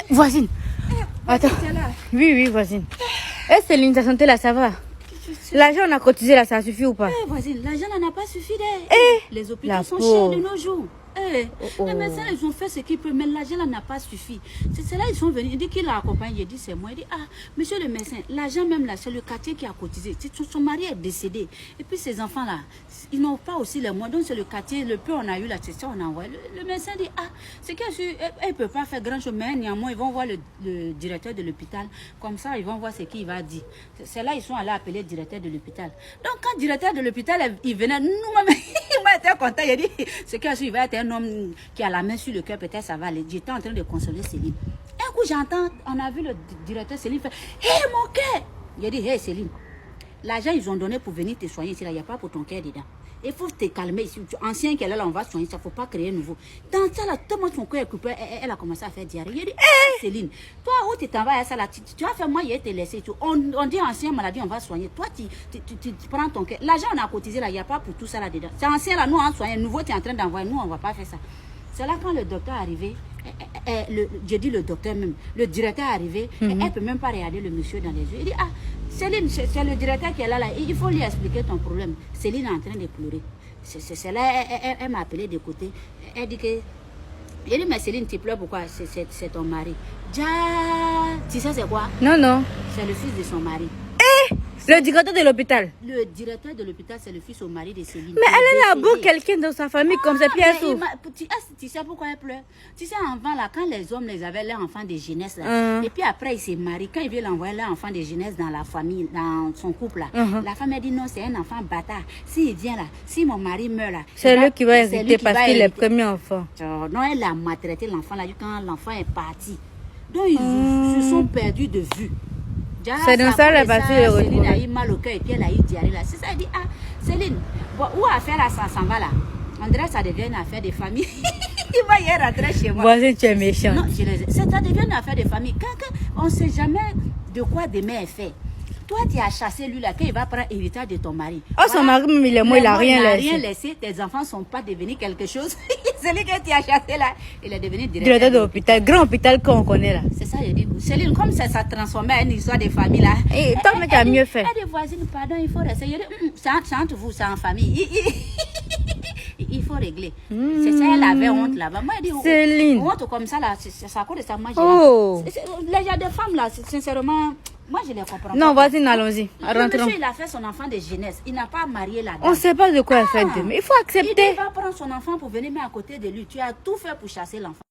Voisine. Attends. Oui, oui, voisine. Et Céline, ta santé là, ça va? L'argent on a cotisé là, ça suffit ou pas? Voisine, l'argent n'en a pas suffi. Les hôpitaux sont pauvre. chers de nos jours. Les médecins, ils ont fait ce qu'ils peuvent, mais l'argent n'a pas suffi. C'est là ils sont venus. Il dit qu'il l'accompagne. Il dit c'est moi. Il dit monsieur le médecin, l'argent même là, c'est le quartier qui a cotisé. Son mari est décédé. Et puis ces enfants là, ils n'ont pas aussi les moyens. Donc c'est le quartier, le peu on a eu là, c'est ça on a envoyé. Le médecin dit c'est qu'elle ne peut pas faire grand chose, mais néanmoins ils vont voir le directeur de l'hôpital. Comme ça ils vont voir ce qu'il va dire. C'est là ils sont allés appeler le directeur de l'hôpital. Donc quand le directeur de l'hôpital il venait, nous-mêmes, il m'a été content. Il a dit c'est qu'il va être un homme qui a la main sur le cœur, peut-être ça va aller. J'étais en train de consoler Céline. Un coup j'entends, on a vu le directeur Céline faire hey mon cœur. Il a dit hey Céline, l'argent ils ont donné pour venir te soigner ici, il n'y a pas pour ton cœur dedans. Il faut te calmer ici. Ancien qu'elle est là, on va soigner ça, il ne faut pas créer nouveau. Dans ça là, tout le monde son cœur est coupé, elle a commencé à faire diarrhée. Il a dit hey Céline, toi où tu t'en vas à ça là, tu as fait moi, il a été laissé. On dit ancien maladie, on va soigner. Toi tu prends ton cœur. L'argent on a cotisé là, il n'y a pas pour tout ça là dedans. C'est ancien là, nous on soigne. Nouveau tu es en train d'envoyer, nous on ne va pas faire ça. C'est là quand le docteur est arrivé, je dis le docteur même, le directeur est arrivé, elle ne peut même pas regarder le monsieur dans les yeux. Il dit Céline, c'est le directeur qui est là, il faut lui expliquer ton problème. Céline est en train de pleurer. C'est là, elle m'a appelé de côté. Elle dit que... Il dit mais Céline, tu pleures pourquoi? C'est ton mari. Tu sais c'est quoi? Non, non. C'est le fils de son mari. Le directeur de l'hôpital. Le directeur de l'hôpital, c'est le fils au mari de Céline. Mais elle a beau quelqu'un dans sa famille comme ça, puis elle souffre. Tu sais pourquoi elle pleure? Tu sais, avant, là, quand les hommes les avaient leurs enfants de jeunesse, là, et puis après, ils se marient, quand ils veulent envoyer leur enfant de jeunesse dans la famille, dans son couple, là, la femme, elle dit non, c'est un enfant bâtard. S'il vient là, si mon mari meurt là, c'est lui qui va hériter parce qu'il est le premier enfant. Non, elle a maltraité l'enfant là, quand l'enfant est parti. Donc, ils se sont perdus de vue. C'est dans ça la partie de Céline a eu mal au cœur et puis elle a eu diarrhée là. C'est ça, elle dit Céline, bon, où affaire là, ça s'en va là. On dirait que ça devient une affaire de famille. Il va y rentrer chez moi. Voisin, tu es méchant. Non, ça devient une affaire de famille. On ne sait jamais de quoi demain est fait. Toi, tu as chassé lui là, quand il va prendre l'héritage de ton mari. Oh, son mari, il est mort, il n'a rien laissé. Tes enfants ne sont pas devenus quelque chose. Celui que tu as chassé là, il est devenu directeur de l'hôpital. Grand hôpital qu'on connaît là. C'est ça, je dis. Céline, comme ça transformé en une histoire de famille là. Et toi, mais tu as mieux fait. Elle dit, voisine, pardon, il faut rester. C'est entre vous, c'est en famille. Il faut régler. C'est ça, elle avait honte là-bas. Moi, elle dit, Céline. honte comme ça là, c'est à cause de ça. Moi, il y a des femmes là, sincèrement. Moi, je ne les comprends pas. Non, vas-y, allons-y. Rentrons. Monsieur, il a fait son enfant de jeunesse. Il n'a pas marié la dame. On ne sait pas de quoi elle fait. Mais il faut accepter. Il va prendre son enfant pour venir mettre à côté de lui. Tu as tout fait pour chasser l'enfant.